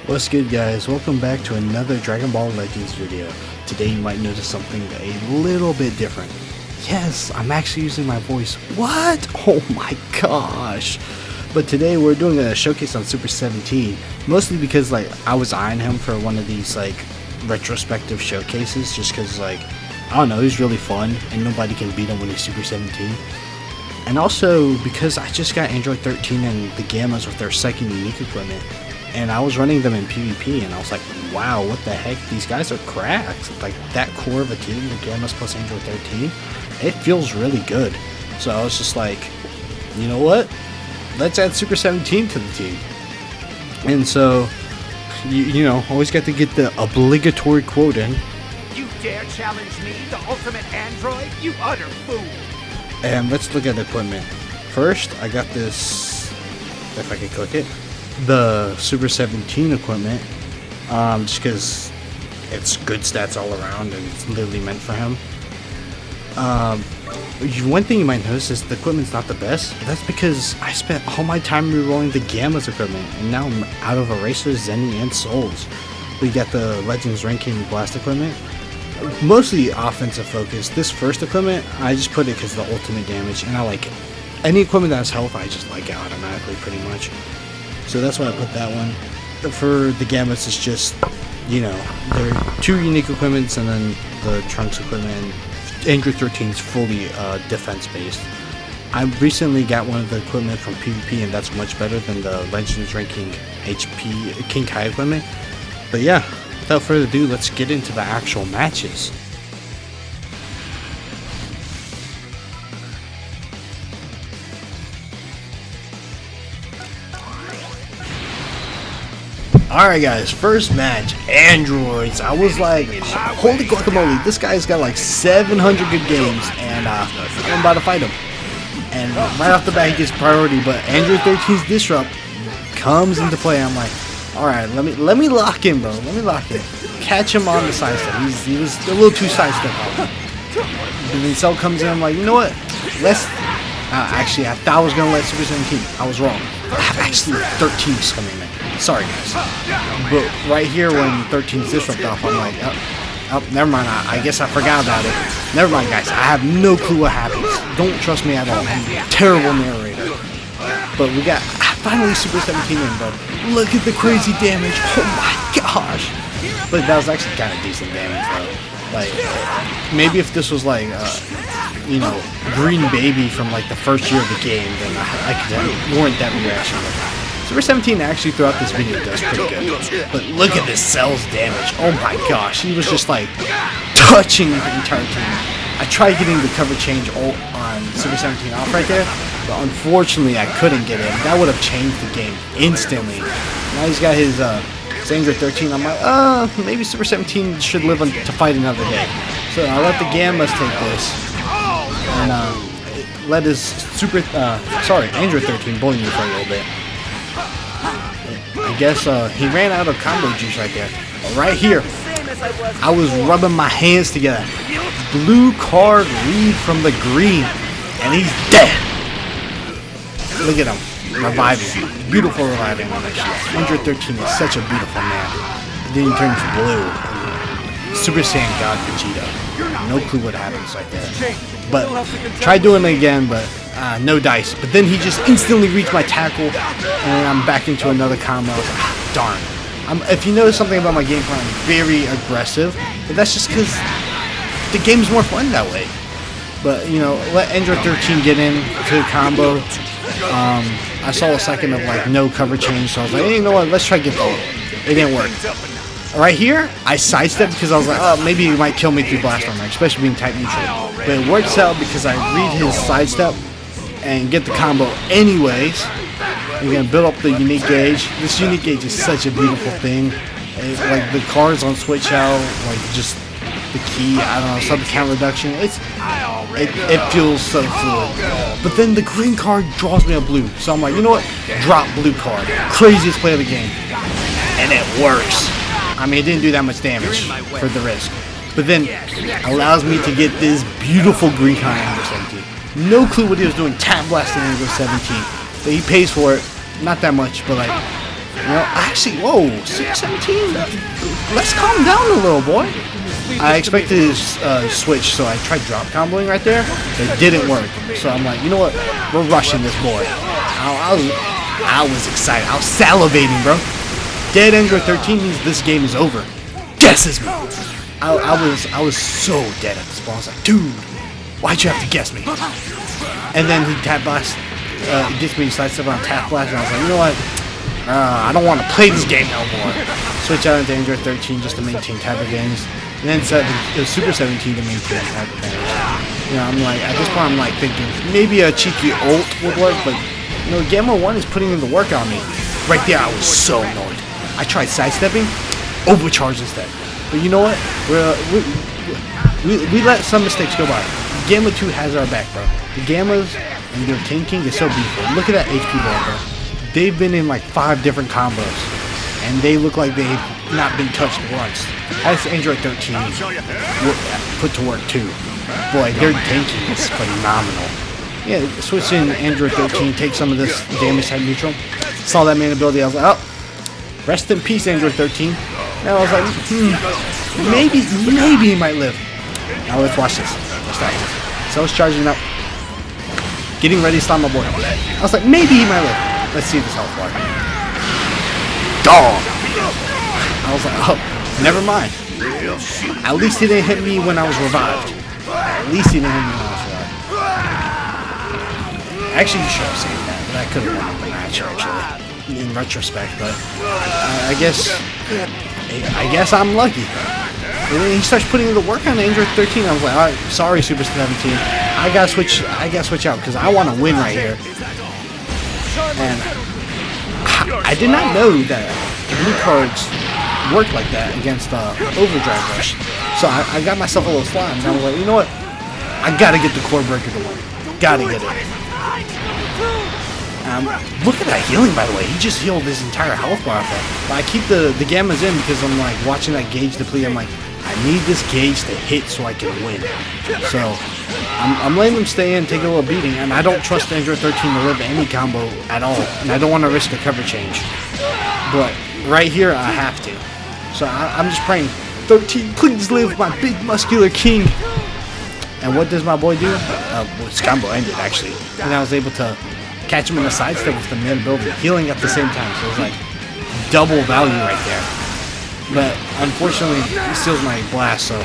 What's good, guys? Welcome back to another Dragon Ball Legends video. Today you might notice something a little bit different. Yes, I'm actually using my voice. What? Oh my gosh. But today we're doing a showcase on Super 17, mostly because I was eyeing him for one of these retrospective showcases, just because I don't know, he's really fun and nobody can beat him when he's Super 17. And also because I just got Android 13 and the Gammas with their second unique equipment, and I was running them in PvP, and I was like, wow, what the heck, these guys are cracked. Like, that core of a team, the Gammas plus Android 13, it feels really good. So I was just like, you know what, let's add Super 17 to the team. And so, you know, always got to get the obligatory quote in. You dare challenge me, the ultimate android? You utter fool! And let's look at the equipment. First, I got this, if I can click it, the Super 17 equipment, just because it's good stats all around and it's literally meant for him. One thing you might notice is the equipment's not the best. That's because I spent all my time rerolling the Gamma's equipment, and now I'm out of Erasers, Zenny, and Souls. We got the Legends ranking blast equipment, mostly offensive focus. This first equipment, I just put it because of the ultimate damage, and I like it. Any equipment that has health, I just like it automatically pretty much. So that's why I put that one. For the Gammas, it's just, you know, there are two unique equipments and then the Trunks equipment. Android 13 is fully defense based. I recently got one of the equipment from PvP, and that's much better than the Legends ranking HP King Kai equipment. But yeah, without further ado, let's get into the actual matches. Alright guys, first match, Androids. I was like, holy guacamole, this guy's got like 700 good games, and I'm about to fight him. And right off the bat he gets priority, but Android 13's Disrupt comes into play. I'm like, alright, let me lock in, bro. Let me lock in. Catch him on the sidestep. He was a little too sidestep out. And then Cell comes in, I'm like, you know what? Let's actually, I thought I was gonna let Super 17. I was wrong. Actually, 13's coming in. Sorry guys, but right here when 13's disrupt off, I'm like, oh, never mind, I guess I forgot about it. Never mind guys, I have no clue what happens. Don't trust me at all. Terrible narrator. But we got finally Super 17 in, bro. Look at the crazy damage. Oh my gosh. But that was actually kind of decent damage though. Like, maybe if this was like, you know, Green Baby from like the first year of the game, then I could warrant that reaction. Super 17 actually throughout this video does pretty good. But look at this Cell's damage. Oh my gosh, he was just like touching the entire team. I tried getting the cover change ult on Super 17 off right there, but unfortunately I couldn't get it. That would have changed the game instantly. Now he's got his Android 13. I'm like, maybe Super 17 should live to fight another day. So I let the Gammas take this, and let his Android 13 bully me for a little bit. I guess he ran out of combo juice right there. But right here, I was rubbing my hands together. Blue card lead from the green, and he's dead. Look at him reviving. Beautiful reviving animation. Android 13 is such a beautiful man. And then he turns blue. Super Saiyan God Vegeta. No clue what happens right there. But try doing it again, but no dice. But then he just instantly reached my tackle, and I'm back into another combo. I was like, darn. If you notice something about my gameplay, I'm very aggressive, but that's just because the game's more fun that way. But, you know, let Android 13 get in to the combo. I saw a second of like no cover change, so I was like, hey, you know what, let's try to get the ult. It didn't work. Right here, I sidestepped because I was like, oh, maybe he might kill me through blast armor, especially being type neutral. But it works out because I read his sidestep and get the combo anyways. You're gonna build up the unique gauge. This unique gauge is such a beautiful thing. Like the cards on switch out, like just the key, I don't know, sub count reduction. It feels so fluid. But then the green card draws me a blue, so I'm like, you know what? Drop blue card. Craziest play of the game, and it works. I mean, it didn't do that much damage for the risk, but then allows me to get this beautiful green card under 17. No clue what he was doing, tap blasting under 17. But he pays for it, not that much, but like You know, actually, whoa, 617. Let's calm down a little, boy. I expected to switch, so I tried drop comboing right there. It didn't work. So I'm like, you know what? We're rushing this boy. I was excited. I was salivating, bro. Dead Android 13 means this game is over. Guesses me. I was so dead at this ball. I was like, dude, why'd you have to guess me? And then he tap blast, gets me to sidestep on tap blast, and I was like, you know what? I don't want to play this game no more. Switch out into Android 13 just to maintain type advantage. And then Super 17 to maintain type advantage. You know, I'm like, at this point, I'm like thinking maybe a cheeky ult would work, but you know, Gamma 1 is putting in the work on me. Right there, I was so annoyed. I tried sidestepping, overcharged instead. But you know what? We let some mistakes go by. Gamma 2 has our back, bro. The Gammas and their tanking is so beautiful. Look at that HP bar, bro. They've been in like 5 different combos, and they look like they've not been touched once. That's Android 13 put to work too. Boy, their tanking is phenomenal. Yeah, switch in Android 13, take some of this damage at neutral. Saw that main ability, I was like, oh, rest in peace, Android 13. Now I was like, maybe he might live. Now let's watch this. Let's start this. So I was charging up, getting ready to stop my boy. I was like, maybe he might live. Let's see this health bar. Dog! I was like, oh, never mind. At least he didn't hit me when I was revived. At least he didn't hit me when I was revived. Actually, you should have saved that, but I could have won the match, actually, in retrospect, but I guess I'm lucky. And then he starts putting in the work on Android 13. I was like, alright, sorry, Super 17. I gotta switch out, because I want to win right here. And I did not know that blue cards work like that against Overdrive Rush. So I got myself a little slime, and I was like, you know what? I gotta get the core breaker to win. Gotta get it. Look at that healing, by the way. He just healed his entire health bar off that. But I keep the gammas in because I'm like watching that gauge deplete. I'm like, I need this gauge to hit so I can win. So I'm letting them stay in, take a little beating, and I don't trust Android 13 to live any combo at all, and I don't want to risk a cover change. But right here, I have to. So I'm just praying, 13, please live, my big muscular king. And what does my boy do? His combo ended, actually, and I was able to catch him in the sidestep with the main ability, healing at the same time. So it was like double value right there. But unfortunately, he steals my blast, so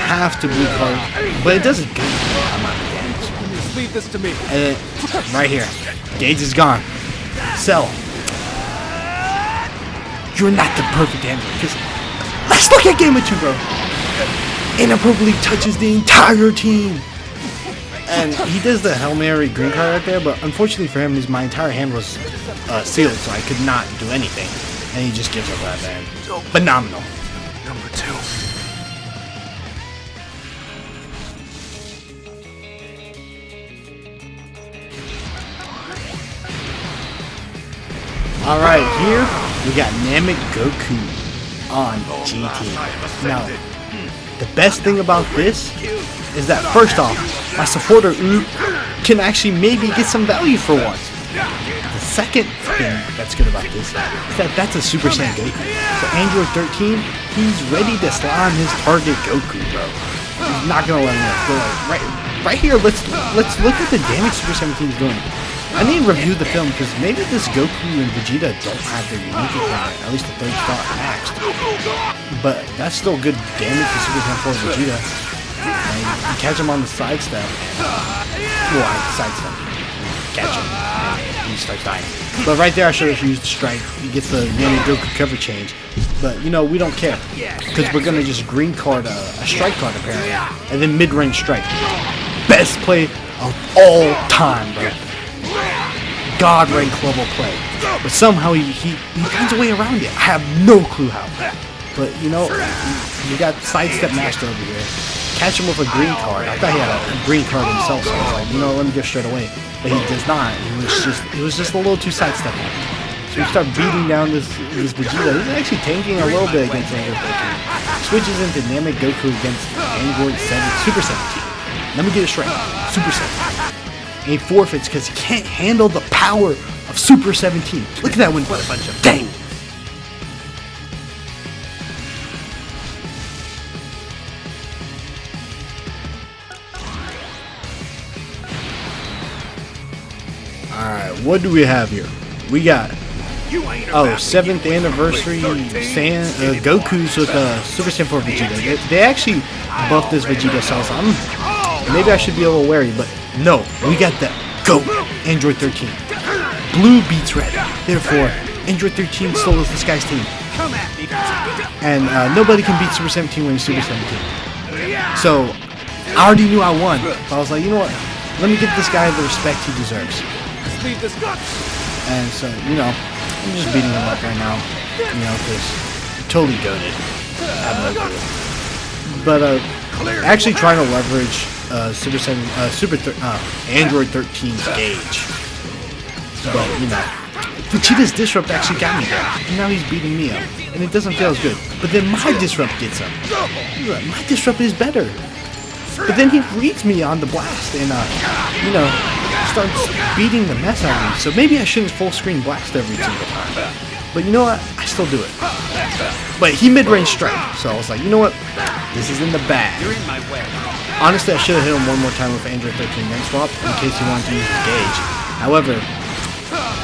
have to blue card. But it does a good amount of damage. Just leave this to me. And then, right here, gauge is gone. Cell, you're not the perfect answer. Because let's look at Game of 2, bro. Inappropriately touches the entire team. And he does the Hail Mary green card right there, but unfortunately for him, my entire hand was sealed, so I could not do anything. And he just gives up that bad. Phenomenal. Number 2. Alright, here we got Namek Goku on GT. Now, the best thing about this is that first off, my supporter can actually maybe get some value for once. The second thing that's good about this is that that's a Super Saiyan Goku. So Android 13, he's ready to slime his target Goku, bro. He's not gonna let him go. Right here, let's look at the damage Super 17 is doing. I need to review the film because maybe this Goku and Vegeta don't have their unique equipment, at least the 3rd star maxed. But that's still good damage for Super Saiyan 4 Vegeta. And you catch him on the sidestep. Well, sidestep. Catch him. And he starts dying. But right there, I should have used the strike. He gets the Namek Goku cover change. But, you know, we don't care. Because we're going to just green card a strike card, apparently. And then mid-range strike. Best play of all time, bro. God rank level play. But somehow he finds a way around it. I have no clue how. But, you know, you got sidestep master over here. Catch him with a green card. I thought he had a green card himself, so I was like, you know, let me go straight away. But he does not. It was just a little too sidestep. So we start beating down this Vegeta. He's actually tanking a little bit against Android 13. Switches into Namek Goku against Android 7, Super 17. Let me get it straight. Super 17. And he forfeits because he can't handle the power of Super 17. Look at that win. What a bunch of dang. Alright, what do we have here? We got, You ain't oh, about to 7th get anniversary Goku's with Super Saiyan 4 Vegeta. They actually buffed this Vegeta sauce. Maybe I should be a little wary, but no, we got the GOAT, Android 13. Blue beats red, therefore, Android 13 still is this guy's team. Come at me. And nobody can beat Super 17 when he's Super 17. So, I already knew I won, but I was like, you know what, let me give this guy the respect he deserves. Leave this guy. And so, you know, I'm just beating him up right now, you know, because totally goated. I have no clue. But, actually trying to leverage Android 13's gauge. But, you know, Vegeta's Disrupt actually got me there. And now he's beating me up. And it doesn't feel as good. But then my Disrupt gets him. My Disrupt is better. But then he reads me on the blast and, you know, starts beating the mess out of me. So maybe I shouldn't full screen blast every single time. But you know what? I still do it. But he mid-range strike. So I was like, you know what? This is in the bag. You're in my way. Honestly, I should have hit him one more time with Android 13 then swap in case he wanted to use the gauge. However,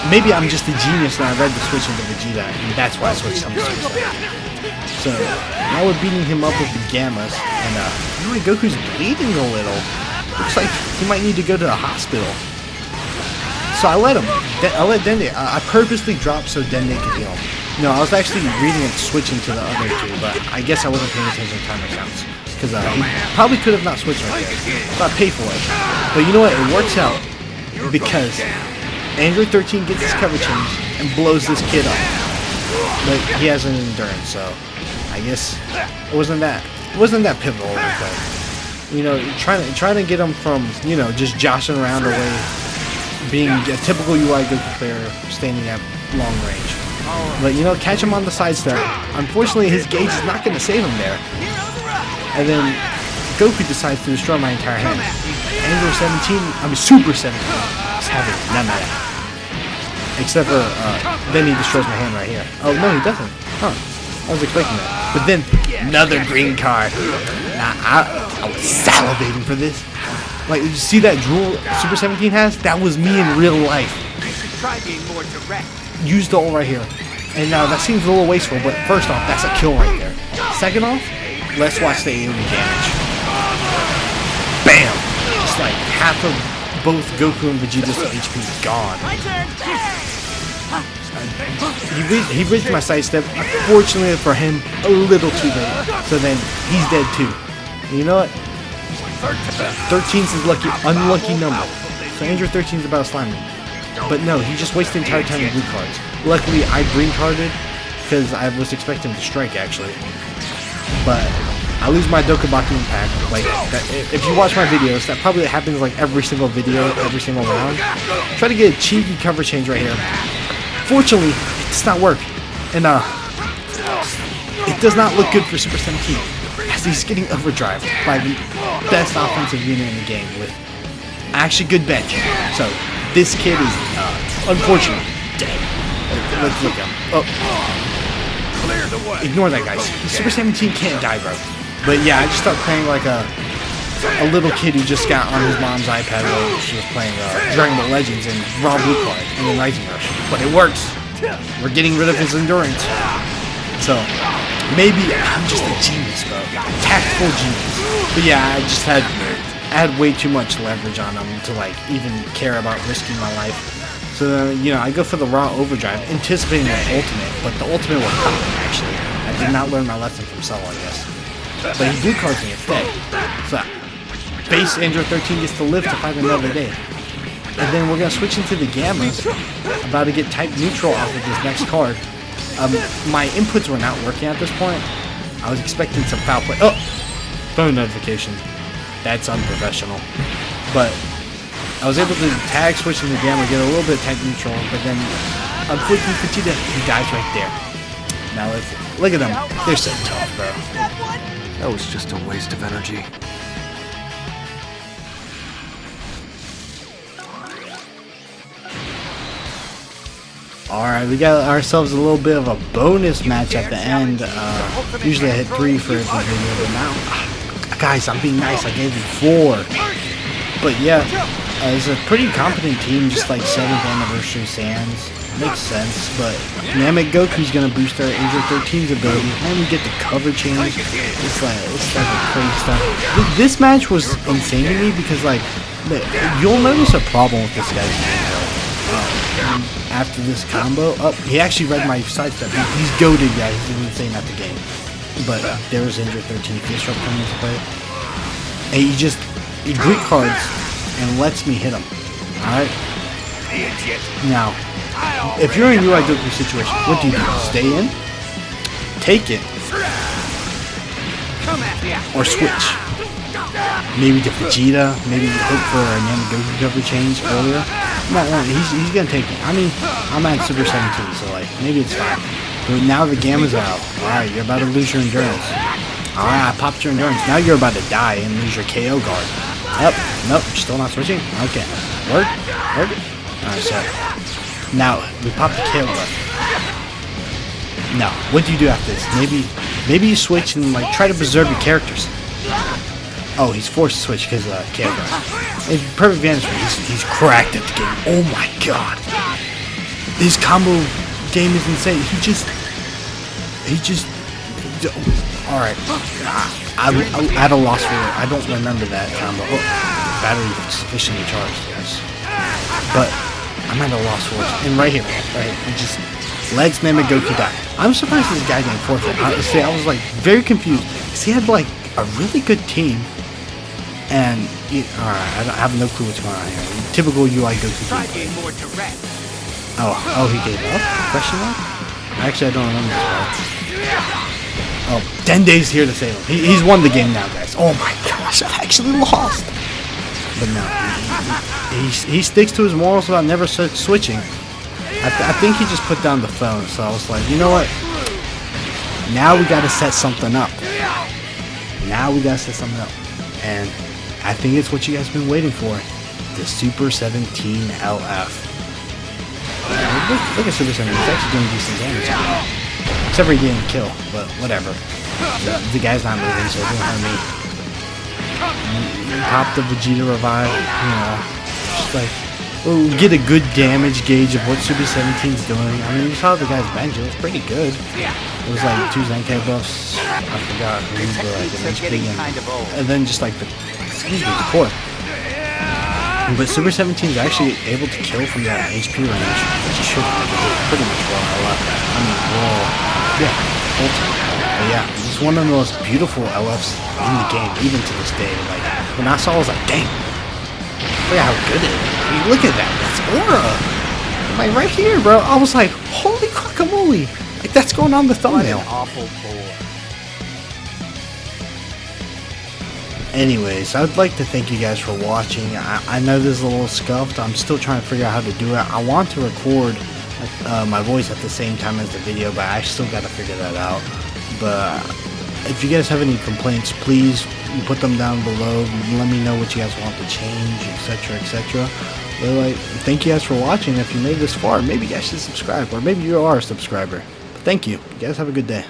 maybe I'm just a genius and I read the switch into Vegeta, and that's why I switched him to Super Saiyan. So, now we're beating him up with the Gammas, and really Goku's bleeding a little. Looks like he might need to go to the hospital. So I let him. I let Dende. I purposely dropped so Dende could heal him. No, I was actually reading and switching to the other two, but I guess I wasn't paying attention to timer counts. Because he probably could have not switched right there. So I paid for it. But you know what? It works out because Android 13 gets his cover change and blows this kid up. But he has an endurance, so I guess it wasn't that pivotal. But you know, trying to get him from, you know, just joshing around away, being a typical UI Goku player, standing at long range. But you know, catch him on the side step. Unfortunately, his gauge is not going to save him there. And then Goku decides to destroy my entire hand. Android 17, Super 17, is having none of that. Except for, then he destroys my hand right here. Oh, no, he doesn't. Huh. I was expecting that. But then, another green card. I was salivating for this. Like, you see that drool Super 17 has? That was me in real life. You should try being more direct. Use the ult right here. And now, that seems a little wasteful, but first off, that's a kill right there. Second off, let's watch the AoE damage. Bam! Just like half of both Goku and Vegeta's HP is gone. My turn. He reached my sidestep. Unfortunately for him, a little too late. So then he's dead too. And you know what? 13's his unlucky number. So Android 13's about to slime me. But no, he just wasted the entire time with blue cards. Luckily, I green carded because I was expecting him to strike actually. But I lose my Dokubaku impact. Like, if you watch my videos, that probably happens like every single video, every single round. Try to get a cheeky cover change right here. Fortunately, it does not work. And it does not look good for Super 17. As he's getting overdrive by the best offensive unit in the game with actually good bench. So, this kid is, unfortunately, dead. Let's look at him. Oh. Ignore that, guys. Super 17 can't die, bro. But yeah, I just started playing like a little kid who just got on his mom's iPad while she was playing Dragon Ball Legends and Raw Blue Card and then Rising Rush. But it works. We're getting rid of his endurance. So, maybe I'm just a genius, bro. Tactful genius. But yeah, I had way too much leverage on him to like even care about risking my life. So, you know, I go for the raw overdrive, anticipating the ultimate, but the ultimate was coming, actually. I did not learn my lesson from Cell, I guess. But he blue cards me instead. So, base Android 13 gets to live to fight another day. And then we're going to switch into the Gammas, about to get type neutral off of this next card. My inputs were not working at this point. I was expecting some foul play. Oh! Phone notification. That's unprofessional. But I was able to tag switch into Gamma, get a little bit of type neutral, but then unfortunately Vegeta, he dies right there. Now let's look at them. They're so tough, bro. That was just a waste of energy. Alright, we got ourselves a little bit of a bonus match at the end. Usually I hit 3 for every video, but now, guys, I'm being nice. I gave you 4. But yeah, It's a pretty competent team, just like 7th anniversary Sans. Makes sense, but Namek Goku's gonna boost our Android 13's ability, and we get the cover change. It's like crazy stuff. This match was insane to me because, like, you'll notice a problem with this guy's game. After this combo, he actually read my sidestep. He's goated, guys. He's insane at the game. But there was Android 13 Fist Drop coming into play, and he Greek cards and lets me hit him. Alright? Now, if you're in a UI Goku situation, what do you do? Stay in? Take it? Or switch? Maybe to Vegeta? Maybe hope for a Namek Goku cover change earlier? No, he's gonna take it. I mean, I'm at Super 17, so like, maybe it's fine. But now the Gamma's out. Alright, you're about to lose your endurance. Alright, I popped your endurance. Now you're about to die and lose your KO guard. Nope, still not switching? Okay. Work? Alright, so now we pop the KO guard. Now, what do you do after this? Maybe you switch and like try to preserve your characters. Oh, he's forced to switch because of KO guard. It's perfect advantage for him. He's cracked at the game. Oh my god. His combo game is insane. He just alright. I'm at a loss for it. I don't remember that combo. Oh, battery sufficiently charged, yes. But I'm at a loss for it. And right here, he just lets Namek Goku die. I'm surprised this guy didn't forfeit. Honestly, I was like very confused because he had like a really good team. And alright, I have no clue what's going on here. Typical UI Goku gameplay. Oh, he gave up? Question mark? Actually, I don't remember this part. Oh, 10 days here to save him. He's won the game now, guys. Oh my gosh, I actually lost. But no, he sticks to his morals about never switching. I think he just put down the phone, so I was like, you know what? Now we gotta set something up. And I think it's what you guys have been waiting for. The Super 17 LF. Look at Super 17. He's actually doing decent damage. Except for he didn't kill, but whatever. The guy's not moving, so it didn't hurt me. Pop the Vegeta revive, you know. Just like, we'll get a good damage gauge of what Super 17's doing. I mean, you saw the guy's bench. It was pretty good. It was like 2 Zenkai buffs. I forgot who, but like an HP and then just like the core. But Super 17 is actually able to kill from that HP range, which he should pretty much well. But yeah, it's one of the most beautiful LFs in the game, even to this day. Like when I saw it, I was like, dang, look at how good it is. I mean, look at that, that's aura. Like right here, bro. I was like, holy guacamole. Like that's going on the thumbnail. What an awful bore. Anyways, I'd like to thank you guys for watching. I know this is a little scuffed. I'm still trying to figure out how to do it. I want to record my voice at the same time as the video, but I still got to figure that out. But if you guys have any complaints, please put them down below. Let me know what you guys want to change, etc., etc. But like, thank you guys for watching. If you made this far, maybe you guys should subscribe, or maybe you are a subscriber. But thank you. You guys have a good day.